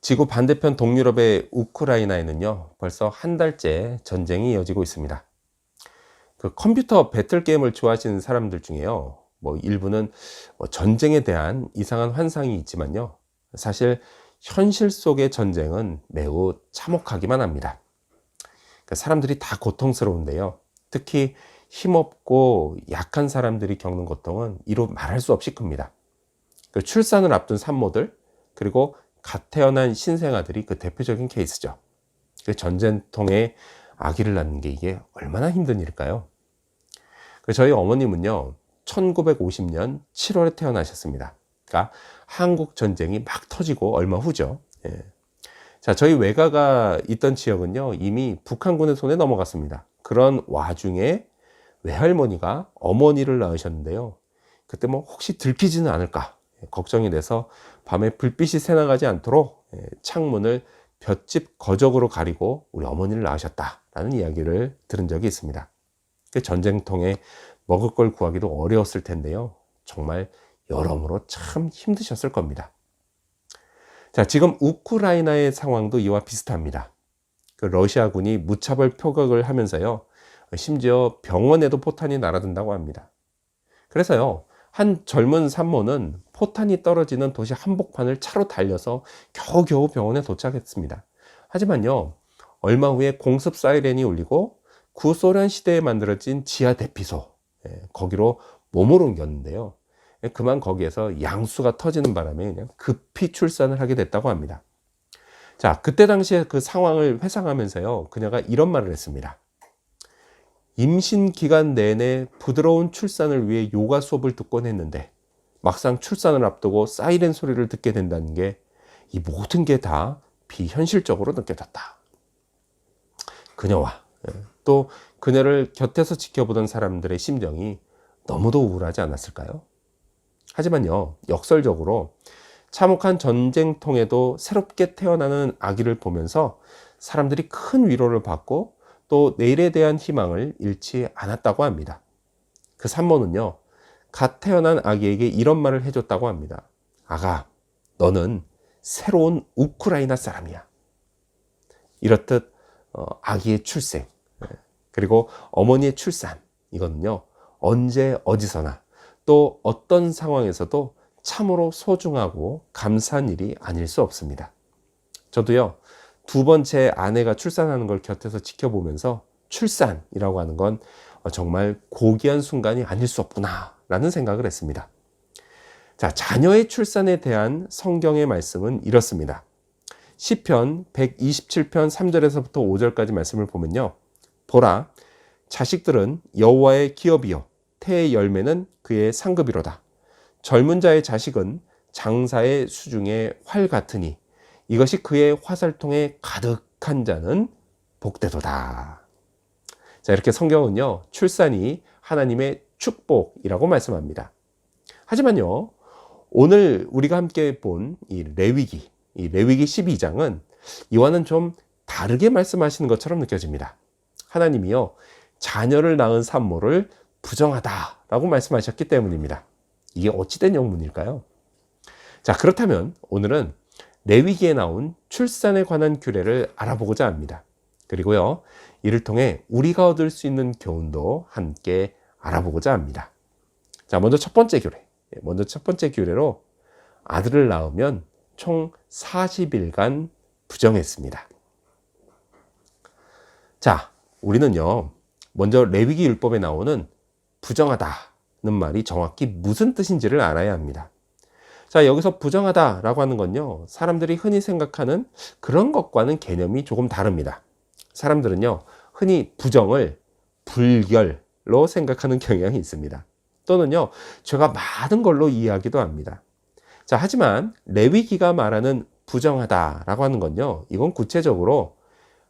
지구 반대편 동유럽의 우크라이나에는요, 벌써 한 달째 전쟁이 이어지고 있습니다. 그 컴퓨터 배틀 게임을 좋아하시는 사람들 중에요, 일부는 전쟁에 대한 이상한 환상이 있지만요, 사실 현실 속의 전쟁은 매우 참혹하기만 합니다. 사람들이 다 고통스러운데요, 특히 힘없고 약한 사람들이 겪는 고통은 이루 말할 수 없이 큽니다. 출산을 앞둔 산모들, 그리고 갓 태어난 신생아들이 그 대표적인 케이스죠. 전쟁통에 아기를 낳는 게 이게 얼마나 힘든 일일까요? 저희 어머님은요, 1950년 7월에 태어나셨습니다. 그러니까 한국 전쟁이 막 터지고 얼마 후죠. 예. 자, 저희 외가가 있던 지역은요, 이미 북한군의 손에 넘어갔습니다. 그런 와중에 외할머니가 어머니를 낳으셨는데요. 그때 혹시 들키지는 않을까 걱정이 돼서 밤에 불빛이 새나가지 않도록 창문을 볏짚 거적으로 가리고 우리 어머니를 낳으셨다라는 이야기를 들은 적이 있습니다. 전쟁통에 먹을 걸 구하기도 어려웠을 텐데요, 정말 여러모로 참 힘드셨을 겁니다. 자, 지금 우크라이나의 상황도 이와 비슷합니다. 러시아군이 무차별 표격을 하면서요, 심지어 병원에도 포탄이 날아든다고 합니다. 그래서요, 한 젊은 산모는 포탄이 떨어지는 도시 한복판을 차로 달려서 겨우겨우 병원에 도착했습니다. 하지만요, 얼마 후에 공습 사이렌이 울리고 구소련 시대에 만들어진 지하 대피소, 거기로 몸을 옮겼는데요, 그만 거기에서 양수가 터지는 바람에 그냥 급히 출산을 하게 됐다고 합니다. 자, 그때 당시에 그 상황을 회상하면서요, 그녀가 이런 말을 했습니다. 임신 기간 내내 부드러운 출산을 위해 요가 수업을 듣곤 했는데 막상 출산을 앞두고 사이렌 소리를 듣게 된다는 게 이 모든 게 다 비현실적으로 느껴졌다. 그녀와 또 그녀를 곁에서 지켜보던 사람들의 심정이 너무도 우울하지 않았을까요? 하지만요, 역설적으로 참혹한 전쟁통에도 새롭게 태어나는 아기를 보면서 사람들이 큰 위로를 받고 또 내일에 대한 희망을 잃지 않았다고 합니다. 그 산모는요, 갓 태어난 아기에게 이런 말을 해줬다고 합니다. 아가, 너는 새로운 우크라이나 사람이야. 이렇듯 아기의 출생, 그리고 어머니의 출산, 이거는요, 언제 어디서나 또 어떤 상황에서도 참으로 소중하고 감사한 일이 아닐 수 없습니다. 저도요, 두 번째 아내가 출산하는 걸 곁에서 지켜보면서 출산이라고 하는 건 정말 고귀한 순간이 아닐 수 없구나 라는 생각을 했습니다. 자, 자녀의 출산에 대한 성경의 말씀은 이렇습니다. 시편 127편 3절에서부터 5절까지 말씀을 보면요, 보라, 자식들은 여호와의 기업이요 태의 열매는 그의 상급이로다. 젊은 자의 자식은 장사의 수중의 활 같으니 이것이 그의 화살통에 가득한 자는 복되도다. 자, 이렇게 성경은요, 출산이 하나님의 축복이라고 말씀합니다. 하지만요, 오늘 우리가 함께 본 이 레위기 12장은 이와는 좀 다르게 말씀하시는 것처럼 느껴집니다. 하나님이요, 자녀를 낳은 산모를 부정하다라고 말씀하셨기 때문입니다. 이게 어찌된 영문일까요? 자, 그렇다면 오늘은 레위기에 나온 출산에 관한 규례를 알아보고자 합니다. 그리고요, 이를 통해 우리가 얻을 수 있는 교훈도 함께 알아보고자 합니다. 자, 먼저 첫 번째 규례로 아들을 낳으면 총 40일간 부정했습니다. 자, 우리는요, 먼저 레위기 율법에 나오는 부정하다는 말이 정확히 무슨 뜻인지를 알아야 합니다. 자, 여기서 부정하다라고 하는 건요, 사람들이 흔히 생각하는 그런 것과는 개념이 조금 다릅니다. 사람들은요, 흔히 부정을 불결로 생각하는 경향이 있습니다. 또는요, 죄가 많은 걸로 이해하기도 합니다. 자, 하지만 레위기가 말하는 부정하다라고 하는 건요, 이건 구체적으로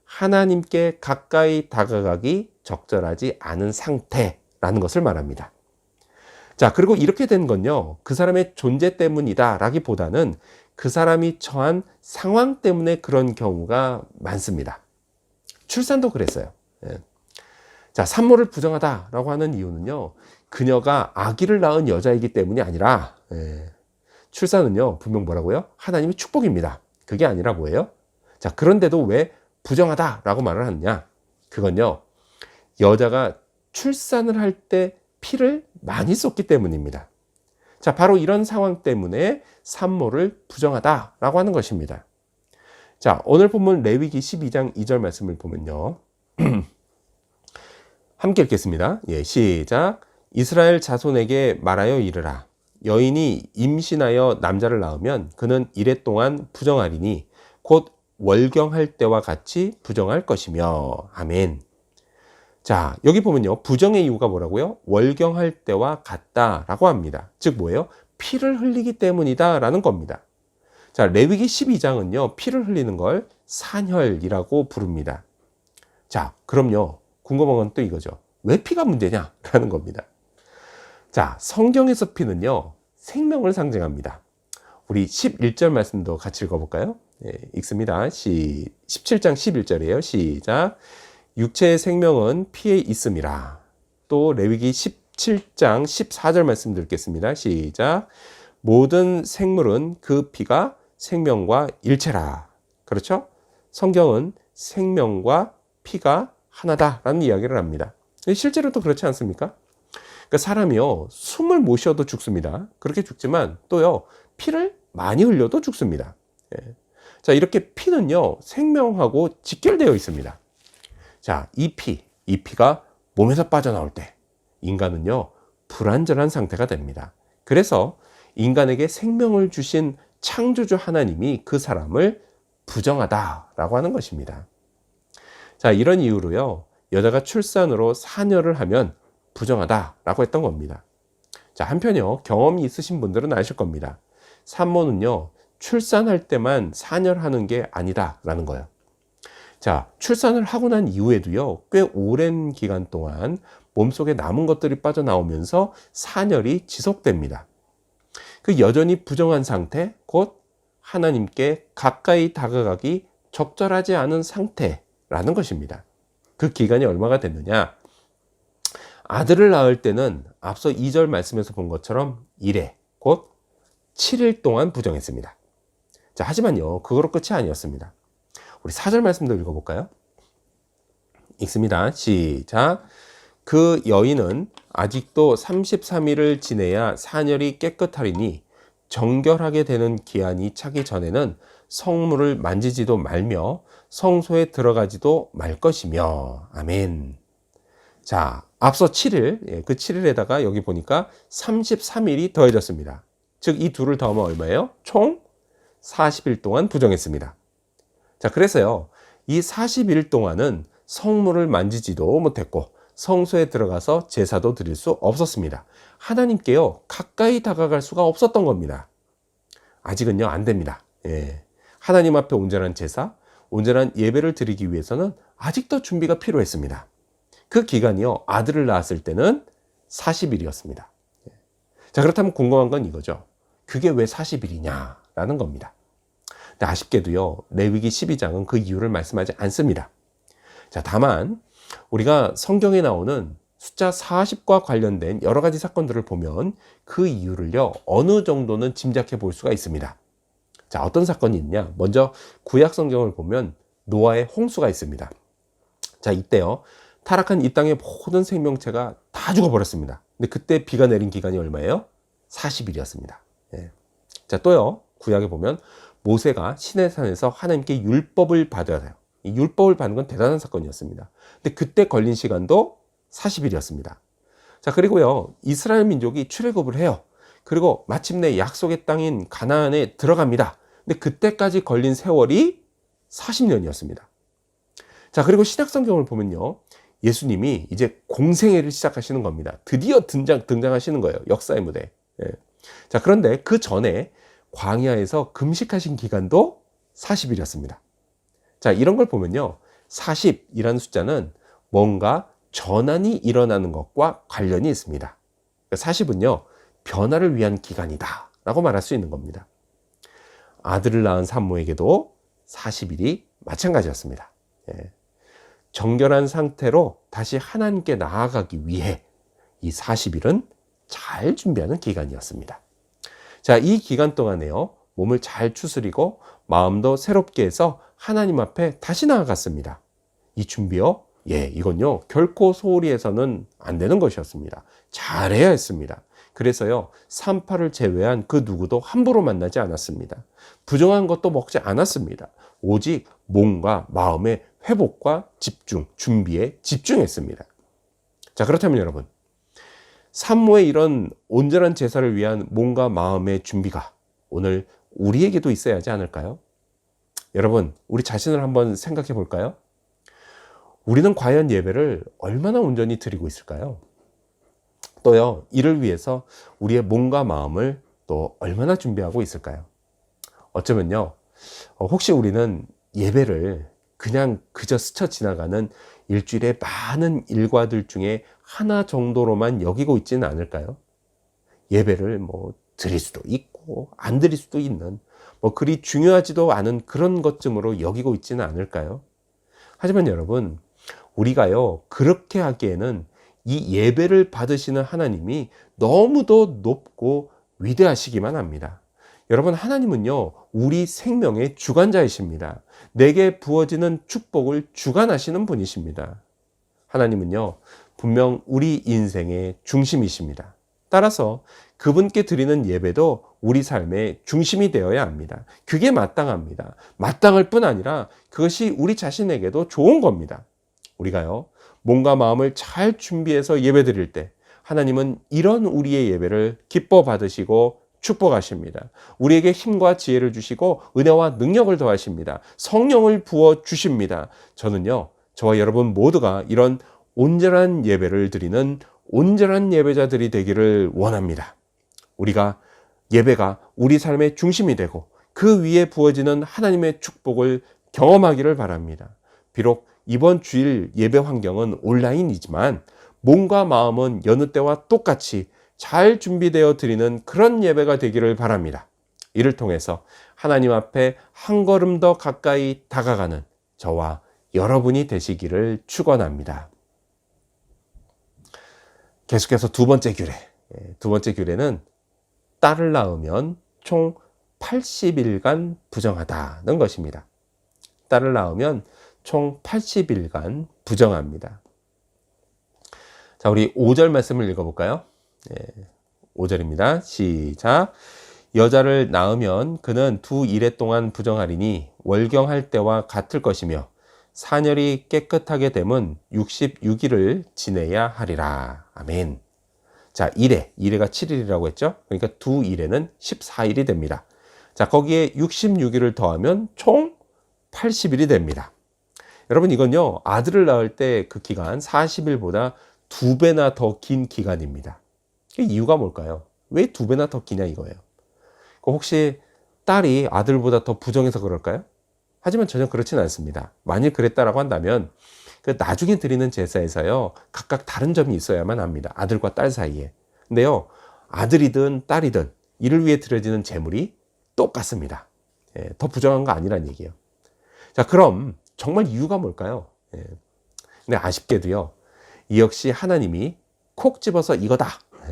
하나님께 가까이 다가가기 적절하지 않은 상태라는 것을 말합니다. 자, 그리고 이렇게 된 건요, 그 사람의 존재 때문이다 라기보다는 그 사람이 처한 상황 때문에 그런 경우가 많습니다. 출산도 그랬어요. 자, 산모를 부정하다라고 하는 이유는요, 그녀가 아기를 낳은 여자이기 때문이 아니라, 출산은요, 분명 뭐라고요? 하나님의 축복입니다. 그게 아니라 뭐예요? 자, 그런데도 왜 부정하다라고 말을 하느냐? 그건요, 여자가 출산을 할 때 피를 많이 쏟기 때문입니다. 자, 바로 이런 상황 때문에 산모를 부정하다라고 하는 것입니다. 자, 오늘 본문 레위기 12장 2절 말씀을 보면요. 함께 읽겠습니다. 예, 시작. 이스라엘 자손에게 말하여 이르라. 여인이 임신하여 남자를 낳으면 그는 이레 동안 부정하리니 곧 월경할 때와 같이 부정할 것이며. 아멘. 자, 여기 보면요, 부정의 이유가 뭐라고요? 월경할 때와 같다라고 합니다. 즉 뭐예요? 피를 흘리기 때문이다 라는 겁니다. 자, 레위기 12장은요, 피를 흘리는 걸 산혈이라고 부릅니다. 자, 그럼요, 궁금한 건 또 이거죠. 왜 피가 문제냐? 라는 겁니다. 자, 성경에서 피는요, 생명을 상징합니다. 우리 11절 말씀도 같이 읽어볼까요? 네, 읽습니다. 17장 11절이에요. 시작. 육체의 생명은 피에 있음이라. 또 레위기 17장 14절 말씀 읽겠습니다. 시작. 모든 생물은 그 피가 생명과 일체라. 그렇죠? 성경은 생명과 피가 하나다라는 이야기를 합니다. 실제로도 그렇지 않습니까? 그러니까 사람이요, 숨을 못 쉬어도 죽습니다. 그렇게 죽지만 또요, 피를 많이 흘려도 죽습니다. 예. 자, 이렇게 피는요, 생명하고 직결되어 있습니다. 자, 이 피가 몸에서 빠져나올 때 인간은요, 불완전한 상태가 됩니다. 그래서 인간에게 생명을 주신 창조주 하나님이 그 사람을 부정하다라고 하는 것입니다. 자, 이런 이유로요, 여자가 출산으로 산혈을 하면 부정하다라고 했던 겁니다. 자, 한편요, 경험이 있으신 분들은 아실 겁니다. 산모는요, 출산할 때만 산혈하는 게 아니다라는 거예요. 자, 출산을 하고 난 이후에도요, 꽤 오랜 기간 동안 몸속에 남은 것들이 빠져나오면서 산혈이 지속됩니다. 그 여전히 부정한 상태, 곧 하나님께 가까이 다가가기 적절하지 않은 상태라는 것입니다. 그 기간이 얼마가 됐느냐? 아들을 낳을 때는 앞서 2절 말씀에서 본 것처럼 1회, 곧 7일 동안 부정했습니다. 자, 하지만요, 그거로 끝이 아니었습니다. 우리 4절 말씀도 읽어볼까요? 읽습니다. 시작. 그 여인은 아직도 33일을 지내야 산혈이 깨끗하리니 정결하게 되는 기한이 차기 전에는 성물을 만지지도 말며 성소에 들어가지도 말 것이며. 아멘. 자, 앞서 7일, 그 7일에다가 여기 보니까 33일이 더해졌습니다. 즉, 이 둘을 더하면 얼마예요? 총 40일 동안 부정했습니다. 자, 그래서요, 이 40일 동안은 성물을 만지지도 못했고 성소에 들어가서 제사도 드릴 수 없었습니다. 하나님께요, 가까이 다가갈 수가 없었던 겁니다. 아직은요, 안 됩니다. 예. 하나님 앞에 온전한 제사, 온전한 예배를 드리기 위해서는 아직도 준비가 필요했습니다. 그 기간이요, 아들을 낳았을 때는 40일이었습니다. 자, 그렇다면 궁금한 건 이거죠. 그게 왜 40일이냐라는 겁니다. 근데 아쉽게도요, 레위기 12장은 그 이유를 말씀하지 않습니다. 자, 다만 우리가 성경에 나오는 숫자 40과 관련된 여러 가지 사건들을 보면 그 이유를요, 어느 정도는 짐작해 볼 수가 있습니다. 자, 어떤 사건이 있냐? 먼저 구약 성경을 보면 노아의 홍수가 있습니다. 자, 이때요, 타락한 이 땅의 모든 생명체가 다 죽어버렸습니다. 근데 그때 비가 내린 기간이 얼마예요? 40일이었습니다. 예. 자, 또요, 구약에 보면 모세가 시내산에서 하나님께 율법을 받아야 돼요. 이 율법을 받는 건 대단한 사건이었습니다. 근데 그때 걸린 시간도 40일이었습니다. 자, 그리고요, 이스라엘 민족이 출애굽을 해요. 그리고 마침내 약속의 땅인 가나안에 들어갑니다. 근데 그때까지 걸린 세월이 40년이었습니다. 자, 그리고 신약 성경을 보면요, 예수님이 이제 공생애를 시작하시는 겁니다. 드디어 등장하시는 거예요. 역사의 무대. 예. 자, 그런데 그 전에 광야에서 금식하신 기간도 40일이었습니다. 자, 이런 걸 보면요, 40이라는 숫자는 뭔가 전환이 일어나는 것과 관련이 있습니다. 40은요, 변화를 위한 기간이다 라고 말할 수 있는 겁니다. 아들을 낳은 산모에게도 40일이 마찬가지였습니다. 예. 정결한 상태로 다시 하나님께 나아가기 위해 이 40일은 잘 준비하는 기간이었습니다. 자, 이 기간 동안에요, 몸을 잘 추스리고 마음도 새롭게 해서 하나님 앞에 다시 나아갔습니다. 이 준비요? 이건요, 결코 소홀히 해서는 안 되는 것이었습니다. 잘해야 했습니다. 그래서요, 산파를 제외한 그 누구도 함부로 만나지 않았습니다. 부정한 것도 먹지 않았습니다. 오직 몸과 마음의 회복과 집중, 준비에 집중했습니다. 자, 그렇다면 여러분, 산모의 이런 온전한 제사를 위한 몸과 마음의 준비가 오늘 우리에게도 있어야 하지 않을까요? 여러분, 우리 자신을 한번 생각해 볼까요? 우리는 과연 예배를 얼마나 온전히 드리고 있을까요? 또요, 이를 위해서 우리의 몸과 마음을 또 얼마나 준비하고 있을까요? 어쩌면요, 혹시 우리는 예배를 그냥 그저 스쳐 지나가는 일주일의 많은 일과들 중에 하나 정도로만 여기고 있지는 않을까요? 예배를 드릴 수도 있고 안 드릴 수도 있는 그리 중요하지도 않은 그런 것쯤으로 여기고 있지는 않을까요? 하지만 여러분, 우리가요, 그렇게 하기에는 이 예배를 받으시는 하나님이 너무도 높고 위대하시기만 합니다. 여러분, 하나님은요, 우리 생명의 주관자이십니다. 내게 부어지는 축복을 주관하시는 분이십니다. 하나님은요, 분명 우리 인생의 중심이십니다. 따라서 그분께 드리는 예배도 우리 삶의 중심이 되어야 합니다. 그게 마땅합니다. 마땅할 뿐 아니라 그것이 우리 자신에게도 좋은 겁니다. 우리가요, 몸과 마음을 잘 준비해서 예배 드릴 때 하나님은 이런 우리의 예배를 기뻐 받으시고 축복하십니다. 우리에게 힘과 지혜를 주시고 은혜와 능력을 더하십니다. 성령을 부어 주십니다. 저는요, 저와 여러분 모두가 이런 온전한 예배를 드리는 온전한 예배자들이 되기를 원합니다. 예배가 우리 삶의 중심이 되고 그 위에 부어지는 하나님의 축복을 경험하기를 바랍니다. 비록 이번 주일 예배 환경은 온라인이지만 몸과 마음은 여느 때와 똑같이 잘 준비되어 드리는 그런 예배가 되기를 바랍니다. 이를 통해서 하나님 앞에 한 걸음 더 가까이 다가가는 저와 여러분이 되시기를 축원합니다. 계속해서 두 번째 규례. 두 번째 규례는 딸을 낳으면 총 80일간 부정하다는 것입니다. 딸을 낳으면 총 80일간 부정합니다. 자, 우리 5절 말씀을 읽어볼까요? 5절입니다. 시작. 여자를 낳으면 그는 2일에 동안 부정하리니 월경할 때와 같을 것이며 사녀리 깨끗하게 되면 66일을 지내야 하리라. 아멘. 자, 1회가 7일이라고 했죠? 그러니까 2일에는 14일이 됩니다. 자, 거기에 66일을 더하면 총 80일이 됩니다. 여러분, 이건요, 아들을 낳을 때 그 기간 40일보다 2배나 더 긴 기간입니다. 이유가 뭘까요? 왜 2배나 더 기냐 이거예요. 혹시 딸이 아들보다 더 부정해서 그럴까요? 하지만 전혀 그렇지는 않습니다. 만일 그랬다라고 한다면 그 나중에 드리는 제사에서요, 각각 다른 점이 있어야만 합니다. 아들과 딸 사이에. 근데요, 아들이든 딸이든 이를 위해 드려지는 제물이 똑같습니다. 더 부정한 거 아니란 얘기예요. 자, 그럼 정말 이유가 뭘까요? 근데 아쉽게도요, 이 역시 하나님이 콕 집어서 이거다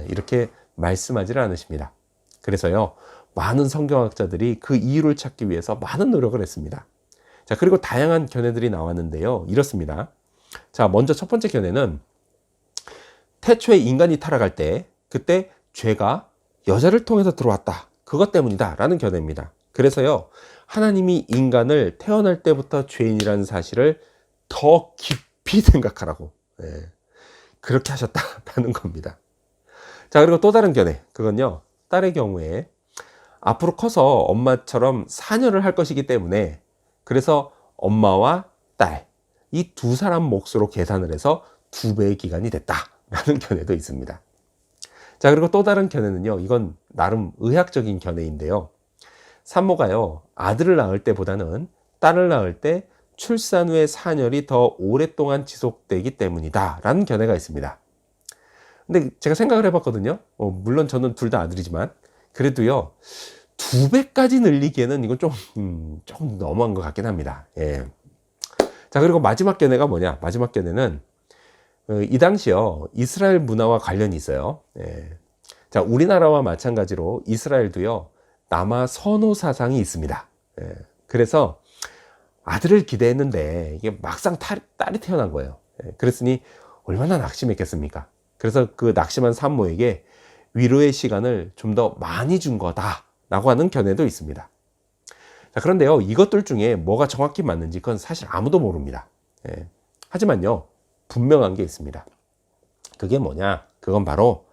이렇게 말씀하지는 않으십니다. 그래서요, 많은 성경학자들이 그 이유를 찾기 위해서 많은 노력을 했습니다. 자, 그리고 다양한 견해들이 나왔는데요, 이렇습니다. 자, 먼저 첫 번째 견해는 태초에 인간이 타락할 때 그때 죄가 여자를 통해서 들어왔다, 그것 때문이다 라는 견해입니다. 그래서요, 하나님이 인간을 태어날 때부터 죄인이라는 사실을 더 깊이 생각하라고 그렇게 하셨다라는 겁니다. 자, 그리고 또 다른 견해, 그건요, 딸의 경우에 앞으로 커서 엄마처럼 사녀를 할 것이기 때문에 그래서 엄마와 딸, 이 두 사람 몫으로 계산을 해서 2배의 기간이 됐다라는 견해도 있습니다. 자, 그리고 또 다른 견해는요, 이건 나름 의학적인 견해인데요, 산모가요, 아들을 낳을 때보다는 딸을 낳을 때 출산 후의 산열이 더 오랫동안 지속되기 때문이다 라는 견해가 있습니다. 근데 제가 생각을 해봤거든요. 물론 저는 둘 다 아들이지만 그래도요, 2배까지 늘리기에는 이건 좀 너무한 것 같긴 합니다. 자, 그리고 마지막 견해가 뭐냐? 마지막 견해는 이 당시요, 이스라엘 문화와 관련이 있어요. 자, 우리나라와 마찬가지로 이스라엘도요, 남아 선호 사상이 있습니다. 그래서 아들을 기대했는데 이게 막상 딸이 태어난 거예요. 그랬으니 얼마나 낙심했겠습니까? 그래서 그 낙심한 산모에게 위로의 시간을 좀 더 많이 준 거다라고 하는 견해도 있습니다. 자, 그런데요, 이것들 중에 뭐가 정확히 맞는지 그건 사실 아무도 모릅니다. 하지만요, 분명한 게 있습니다. 그게 뭐냐? 그건 바로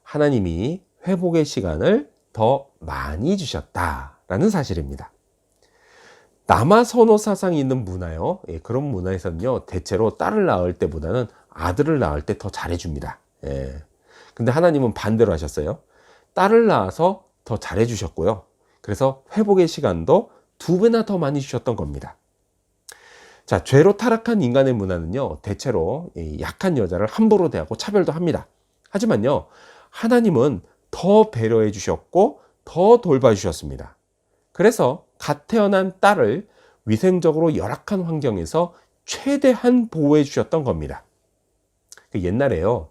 하나님이 회복의 시간을 더 많이 주셨다라는 사실입니다. 남아 선호 사상이 있는 문화요. 그런 문화에서는요, 대체로 딸을 낳을 때보다는 아들을 낳을 때 더 잘해줍니다. 근데 하나님은 반대로 하셨어요. 딸을 낳아서 더 잘해주셨고요. 그래서 회복의 시간도 2배나 더 많이 주셨던 겁니다. 자, 죄로 타락한 인간의 문화는요, 대체로 약한 여자를 함부로 대하고 차별도 합니다. 하지만요, 하나님은 더 배려해 주셨고 더 돌봐주셨습니다. 그래서 갓 태어난 딸을 위생적으로 열악한 환경에서 최대한 보호해 주셨던 겁니다. 옛날에요,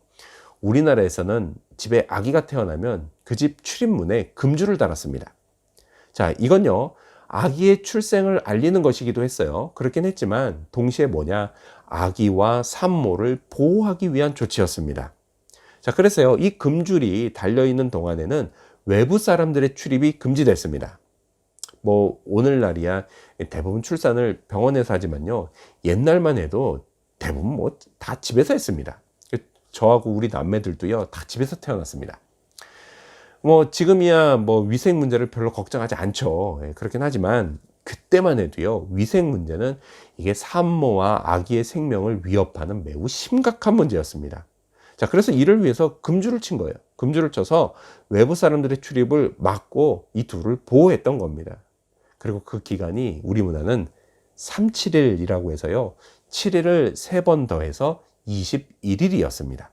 우리나라에서는 집에 아기가 태어나면 그 집 출입문에 금주를 달았습니다. 자, 이건요, 아기의 출생을 알리는 것이기도 했어요. 그렇긴 했지만 동시에 뭐냐, 아기와 산모를 보호하기 위한 조치였습니다. 자, 그래서요, 이 금줄이 달려있는 동안에는 외부 사람들의 출입이 금지됐습니다. 뭐 오늘날이야 대부분 출산을 병원에서 하지만요, 옛날만 해도 대부분 뭐 다 집에서 했습니다. 저하고 우리 남매들도요, 다 집에서 태어났습니다. 뭐 지금이야 뭐 위생 문제를 별로 걱정하지 않죠. 그렇긴 하지만 그때만 해도요, 위생 문제는 이게 산모와 아기의 생명을 위협하는 매우 심각한 문제였습니다. 자, 그래서 이를 위해서 금주를 친 거예요. 금주를 쳐서 외부 사람들의 출입을 막고 이 둘을 보호했던 겁니다. 그리고 그 기간이 우리 문화는 3-7일이라고 해서요, 7일을 3번 더해서 21일이었습니다.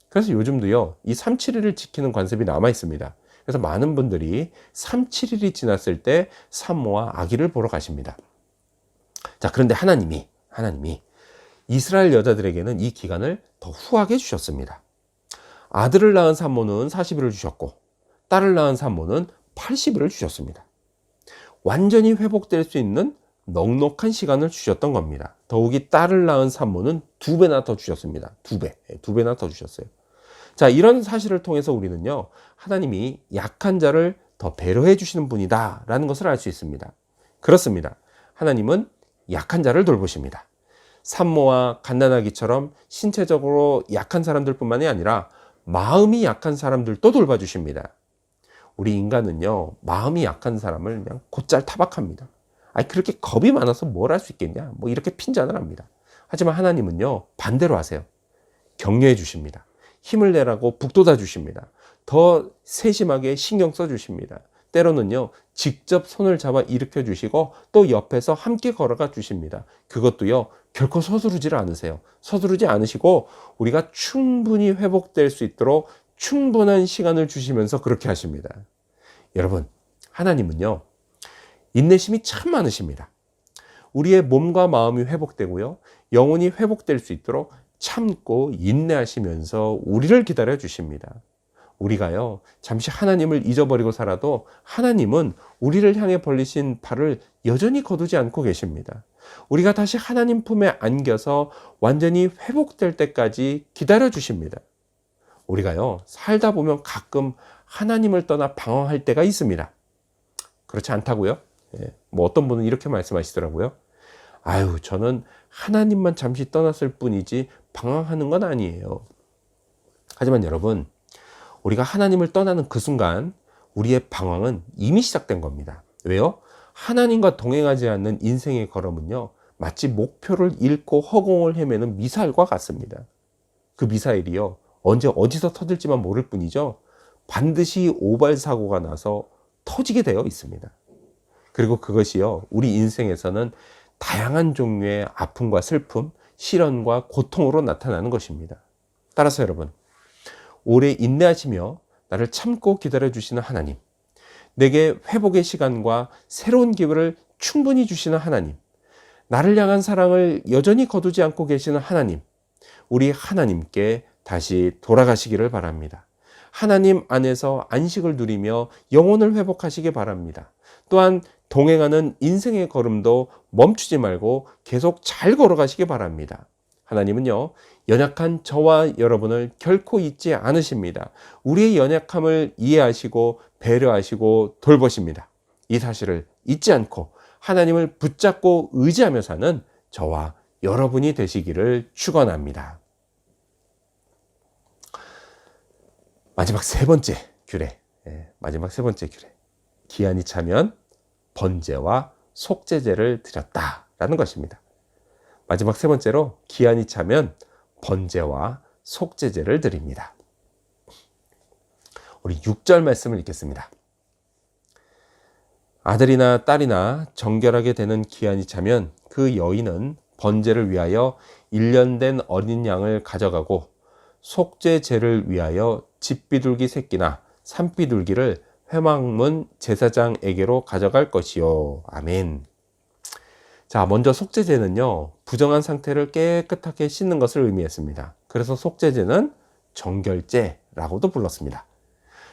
그래서 요즘도요, 이 3-7일을 지키는 관습이 남아 있습니다. 그래서 많은 분들이 3-7일이 지났을 때 산모와 아기를 보러 가십니다. 자, 그런데 하나님이 이스라엘 여자들에게는 이 기간을 더 후하게 주셨습니다. 아들을 낳은 산모는 40일을 주셨고 딸을 낳은 산모는 80일을 주셨습니다. 완전히 회복될 수 있는 넉넉한 시간을 주셨던 겁니다. 더욱이 딸을 낳은 산모는 2배나 더 주셨습니다. 2배나 더 주셨어요. 자, 이런 사실을 통해서 우리는요, 하나님이 약한 자를 더 배려해 주시는 분이다 라는 것을 알 수 있습니다. 그렇습니다. 하나님은 약한 자를 돌보십니다. 산모와 갓난아기처럼 신체적으로 약한 사람들뿐만이 아니라 마음이 약한 사람들도 돌봐주십니다. 우리 인간은요, 마음이 약한 사람을 그냥 곧잘 타박합니다. 아니, 그렇게 겁이 많아서 뭘 할 수 있겠냐, 뭐 이렇게 핀잔을 합니다. 하지만 하나님은요, 반대로 하세요. 격려해 주십니다. 힘을 내라고 북돋아 주십니다. 더 세심하게 신경 써 주십니다. 때로는요, 직접 손을 잡아 일으켜 주시고 또 옆에서 함께 걸어가 주십니다. 그것도요, 결코 서두르지 않으세요. 서두르지 않으시고 우리가 충분히 회복될 수 있도록 충분한 시간을 주시면서 그렇게 하십니다. 여러분, 하나님은요, 인내심이 참 많으십니다. 우리의 몸과 마음이 회복되고요, 영혼이 회복될 수 있도록 참고 인내하시면서 우리를 기다려 주십니다. 우리가요, 잠시 하나님을 잊어버리고 살아도 하나님은 우리를 향해 벌리신 팔을 여전히 거두지 않고 계십니다. 우리가 다시 하나님 품에 안겨서 완전히 회복될 때까지 기다려 주십니다. 우리가요, 살다 보면 가끔 하나님을 떠나 방황할 때가 있습니다. 그렇지 않다고요? 뭐 어떤 분은 이렇게 말씀하시더라고요. 아유, 저는 하나님만 잠시 떠났을 뿐이지 방황하는 건 아니에요. 하지만 여러분, 우리가 하나님을 떠나는 그 순간 우리의 방황은 이미 시작된 겁니다. 왜요? 하나님과 동행하지 않는 인생의 걸음은요, 마치 목표를 잃고 허공을 헤매는 미사일과 같습니다. 그 미사일이요, 언제 어디서 터질지만 모를 뿐이죠, 반드시 오발사고가 나서 터지게 되어 있습니다. 그리고 그것이요, 우리 인생에서는 다양한 종류의 아픔과 슬픔, 시련과 고통으로 나타나는 것입니다. 따라서 여러분, 오래 인내하시며 나를 참고 기다려주시는 하나님, 내게 회복의 시간과 새로운 기회를 충분히 주시는 하나님, 나를 향한 사랑을 여전히 거두지 않고 계시는 하나님, 우리 하나님께 다시 돌아가시기를 바랍니다. 하나님 안에서 안식을 누리며 영혼을 회복하시기 바랍니다. 또한 동행하는 인생의 걸음도 멈추지 말고 계속 잘 걸어가시기 바랍니다. 하나님은요, 연약한 저와 여러분을 결코 잊지 않으십니다. 우리의 연약함을 이해하시고 배려하시고 돌보십니다. 이 사실을 잊지 않고 하나님을 붙잡고 의지하며 사는 저와 여러분이 되시기를 축원합니다. 마지막 세 번째 규례. 마지막 세 번째 규례. 기한이 차면 번제와 속죄제를 드렸다라는 것입니다. 마지막 세 번째로 기한이 차면 번제와 속죄제를 드립니다. 우리 6절 말씀을 읽겠습니다. 아들이나 딸이나 정결하게 되는 기한이 차면 그 여인은 번제를 위하여 1년 된 어린 양을 가져가고 속죄제를 위하여 집비둘기 새끼나 산비둘기를 회막문 제사장에게로 가져갈 것이요. 아멘. 자, 먼저 속죄제는요, 부정한 상태를 깨끗하게 씻는 것을 의미했습니다. 그래서 속죄제는 정결제라고도 불렀습니다.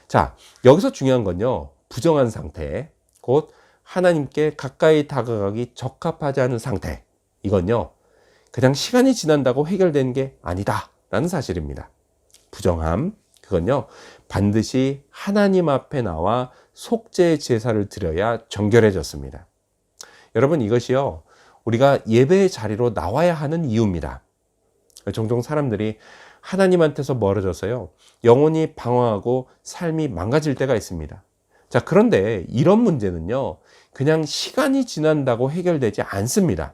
자, 여기서 중요한 건요, 부정한 상태, 곧 하나님께 가까이 다가가기 적합하지 않은 상태, 이건요, 그냥 시간이 지난다고 해결되는 게 아니다 라는 사실입니다. 부정함, 그건요, 반드시 하나님 앞에 나와 속죄 제사를 드려야 정결해졌습니다. 여러분, 이것이요, 우리가 예배의 자리로 나와야 하는 이유입니다. 종종 사람들이 하나님한테서 멀어져서요, 영혼이 방황하고 삶이 망가질 때가 있습니다. 자, 그런데 이런 문제는요, 그냥 시간이 지난다고 해결되지 않습니다.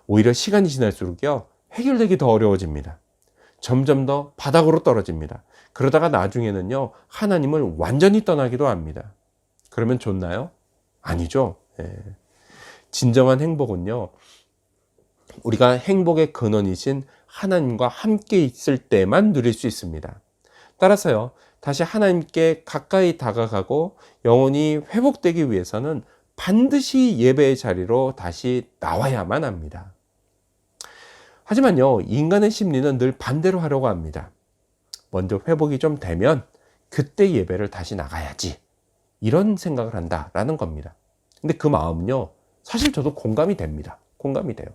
오히려 시간이 지날수록요, 해결되기 더 어려워집니다. 점점 더 바닥으로 떨어집니다. 그러다가 나중에는요, 하나님을 완전히 떠나기도 합니다. 그러면 좋나요? 아니죠. 진정한 행복은요, 우리가 행복의 근원이신 하나님과 함께 있을 때만 누릴 수 있습니다. 따라서요, 다시 하나님께 가까이 다가가고 영혼이 회복되기 위해서는 반드시 예배의 자리로 다시 나와야만 합니다. 하지만요, 인간의 심리는 늘 반대로 하려고 합니다. 먼저 회복이 좀 되면 그때 예배를 다시 나가야지, 이런 생각을 한다라는 겁니다. 근데 그 마음은요, 사실 저도 공감이 됩니다. 공감이 돼요.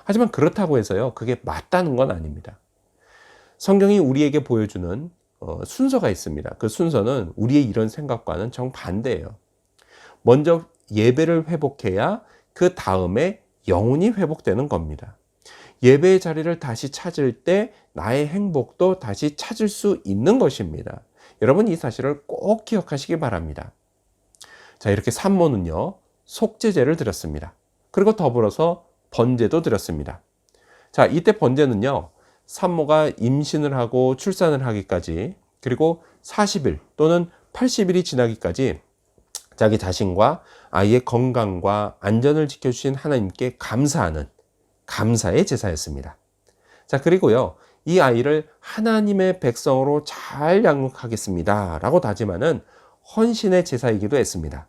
하지만 그렇다고 해서요, 그게 맞다는 건 아닙니다. 성경이 우리에게 보여주는 순서가 있습니다. 그 순서는 우리의 이런 생각과는 정반대예요. 먼저 예배를 회복해야 그 다음에 영혼이 회복되는 겁니다. 예배의 자리를 다시 찾을 때 나의 행복도 다시 찾을 수 있는 것입니다. 여러분, 이 사실을 꼭 기억하시기 바랍니다. 자, 이렇게 산모는요, 속죄제를 드렸습니다. 그리고 더불어서 번제도 드렸습니다. 자, 이때 번제는요, 산모가 임신을 하고 출산을 하기까지, 그리고 40일 또는 80일이 지나기까지 자기 자신과 아이의 건강과 안전을 지켜주신 하나님께 감사하는 감사의 제사였습니다. 자, 그리고요, 이 아이를 하나님의 백성으로 잘 양육하겠습니다 라고 다짐하는 헌신의 제사이기도 했습니다.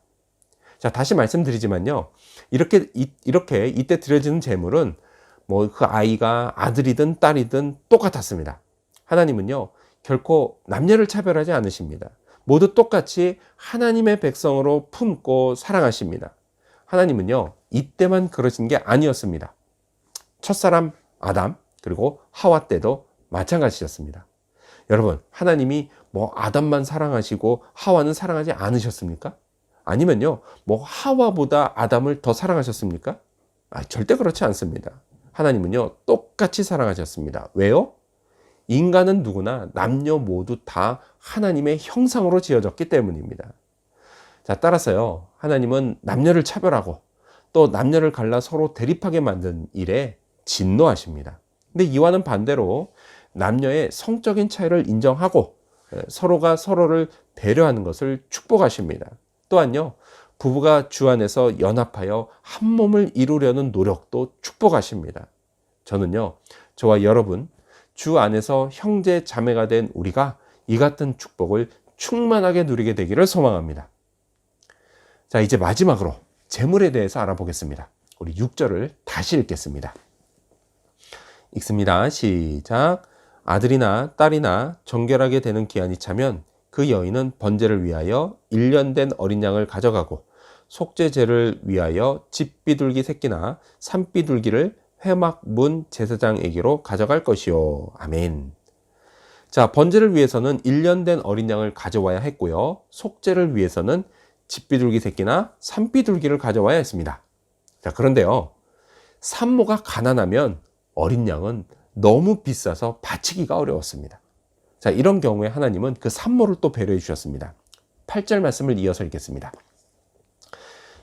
자, 다시 말씀드리지만요, 이렇게 이때 드려지는 제물은 뭐 그 아이가 아들이든 딸이든 똑같았습니다. 하나님은요, 결코 남녀를 차별하지 않으십니다. 모두 똑같이 하나님의 백성으로 품고 사랑하십니다. 하나님은요, 이때만 그러신 게 아니었습니다. 첫사람 아담, 그리고 하와 때도 마찬가지였습니다. 여러분, 하나님이 뭐 아담만 사랑하시고 하와는 사랑하지 않으셨습니까? 아니면요, 뭐 하와보다 아담을 더 사랑하셨습니까? 절대 그렇지 않습니다. 하나님은요, 똑같이 사랑하셨습니다. 왜요? 인간은 누구나 남녀 모두 다 하나님의 형상으로 지어졌기 때문입니다. 자, 따라서요, 하나님은 남녀를 차별하고 또 남녀를 갈라 서로 대립하게 만든 일에 진노하십니다. 근데 이와는 반대로 남녀의 성적인 차이를 인정하고 서로가 서로를 배려하는 것을 축복하십니다. 또한요, 부부가 주 안에서 연합하여 한 몸을 이루려는 노력도 축복하십니다. 저는요, 저와 여러분, 주 안에서 형제 자매가 된 우리가 이 같은 축복을 충만하게 누리게 되기를 소망합니다. 자, 이제 마지막으로 제물에 대해서 알아보겠습니다. 우리 6절을 다시 읽겠습니다. 읽습니다. 시작. 아들이나 딸이나 정결하게 되는 기한이 차면 그 여인은 번제를 위하여 1년 된 어린 양을 가져가고 속죄제를 위하여 집비둘기 새끼나 산비둘기를 회막문 제사장에게로 가져갈 것이요. 아멘. 자, 번제를 위해서는 1년 된 어린 양을 가져와야 했고요. 속죄를 위해서는 집비둘기 새끼나 산비둘기를 가져와야 했습니다. 자, 그런데요, 산모가 가난하면 어린 양은 너무 비싸서 바치기가 어려웠습니다. 자, 이런 경우에 하나님은 그 산모를 또 배려해 주셨습니다. 8절 말씀을 이어서 읽겠습니다.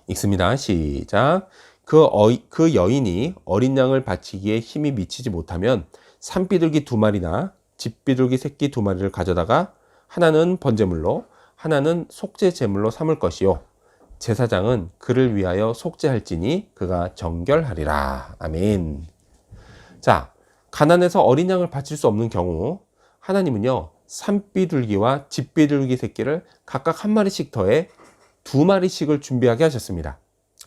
읽습니다. 시작. 그 여인이 어린 양을 바치기에 힘이 미치지 못하면 산비둘기 2마리나 집비둘기 새끼 2마리를 가져다가 하나는 번제물로 하나는 속죄 제물로 삼을 것이요. 제사장은 그를 위하여 속죄할지니 그가 정결하리라. 아멘. 자, 가난해서 어린 양을 바칠 수 없는 경우 하나님은요, 산비둘기와 집비둘기 새끼를 각각 1마리씩 더해 2마리씩을 준비하게 하셨습니다.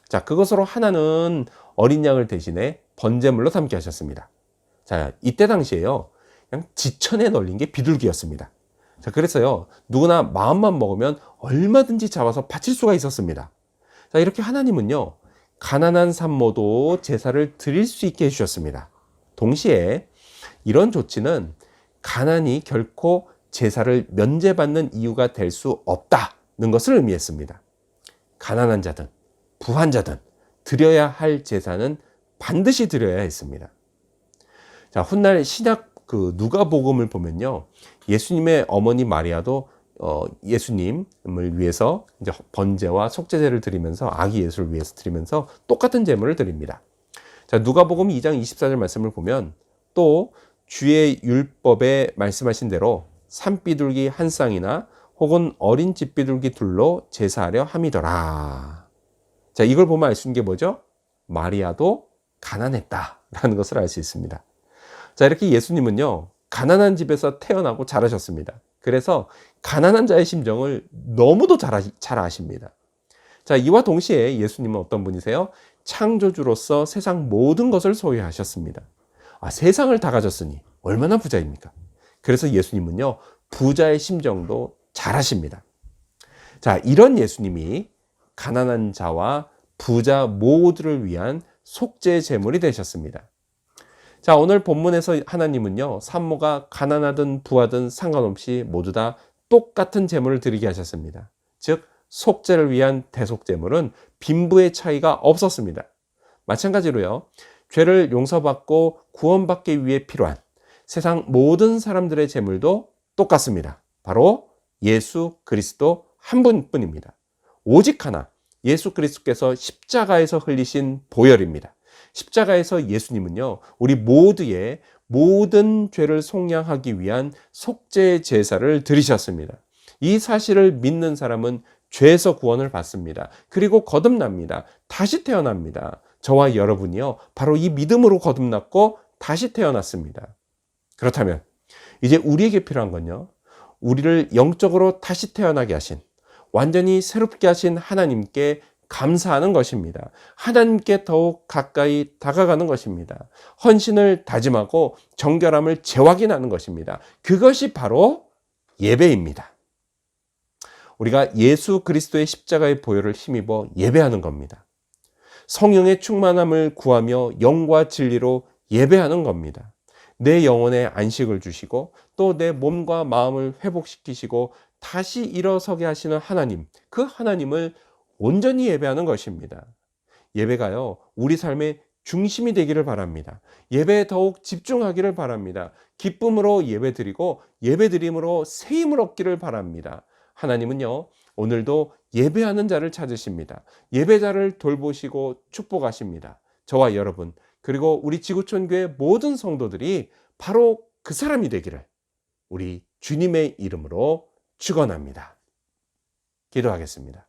자, 그것으로 하나는 어린 양을 대신해 번제물로 삼게 하셨습니다. 자, 이때 당시에요, 그냥 지천에 널린 게 비둘기였습니다. 자, 그래서요, 누구나 마음만 먹으면 얼마든지 잡아서 바칠 수가 있었습니다. 자, 이렇게 하나님은요, 가난한 산모도 제사를 드릴 수 있게 해주셨습니다. 동시에 이런 조치는 가난이 결코 제사를 면제받는 이유가 될 수 없다는 것을 의미했습니다. 가난한 자든 부한 자든 드려야 할 제사는 반드시 드려야 했습니다. 자, 훗날 신약 누가복음을 보면요, 예수님의 어머니 마리아도 예수님을 위해서 이제 번제와 속죄제를 드리면서 아기 예수를 위해서 드리면서 똑같은 제물을 드립니다. 자, 누가복음 2장 24절 말씀을 보면 또 주의 율법에 말씀하신 대로 산비둘기 한 쌍이나 혹은 어린 집비둘기 둘로 제사하려 함이더라. 자, 이걸 보면 알 수 있는 게 뭐죠? 마리아도 가난했다라는 것을 알 수 있습니다. 자, 이렇게 예수님은요, 가난한 집에서 태어나고 자라셨습니다. 그래서 가난한 자의 심정을 너무도 잘 아십니다. 자, 이와 동시에 예수님은 어떤 분이세요? 창조주로서 세상 모든 것을 소유하셨습니다. 아, 세상을 다 가졌으니 얼마나 부자입니까? 그래서 예수님은요, 부자의 심정도 잘 아십니다. 자, 이런 예수님이 가난한 자와 부자 모두를 위한 속죄 제물이 되셨습니다. 자, 오늘 본문에서 하나님은요, 산모가 가난하든 부하든 상관없이 모두 다 똑같은 제물을 드리게 하셨습니다. 즉, 속죄를 위한 대속제물은 빈부의 차이가 없었습니다. 마찬가지로요, 죄를 용서받고 구원받기 위해 필요한 세상 모든 사람들의 제물도 똑같습니다. 바로 예수 그리스도 한 분뿐입니다. 오직 하나, 예수 그리스도께서 십자가에서 흘리신 보혈입니다. 십자가에서 예수님은요, 우리 모두의 모든 죄를 속량하기 위한 속죄 제사를 드리셨습니다. 이 사실을 믿는 사람은 죄에서 구원을 받습니다. 그리고 거듭납니다. 다시 태어납니다. 저와 여러분이요, 바로 이 믿음으로 거듭났고 다시 태어났습니다. 그렇다면 이제 우리에게 필요한 건요, 우리를 영적으로 다시 태어나게 하신, 완전히 새롭게 하신 하나님께 감사하는 것입니다. 하나님께 더욱 가까이 다가가는 것입니다. 헌신을 다짐하고 정결함을 재확인하는 것입니다. 그것이 바로 예배입니다. 우리가 예수 그리스도의 십자가의 보혈을 힘입어 예배하는 겁니다. 성령의 충만함을 구하며 영과 진리로 예배하는 겁니다. 내 영혼에 안식을 주시고 또 내 몸과 마음을 회복시키시고 다시 일어서게 하시는 하나님, 그 하나님을 온전히 예배하는 것입니다. 예배가요, 우리 삶의 중심이 되기를 바랍니다. 예배에 더욱 집중하기를 바랍니다. 기쁨으로 예배드리고 예배드림으로 새 힘을 얻기를 바랍니다. 하나님은요, 오늘도 예배하는 자를 찾으십니다. 예배자를 돌보시고 축복하십니다. 저와 여러분, 그리고 우리 지구촌 교회 모든 성도들이 바로 그 사람이 되기를 우리 주님의 이름으로 축원합니다. 기도하겠습니다.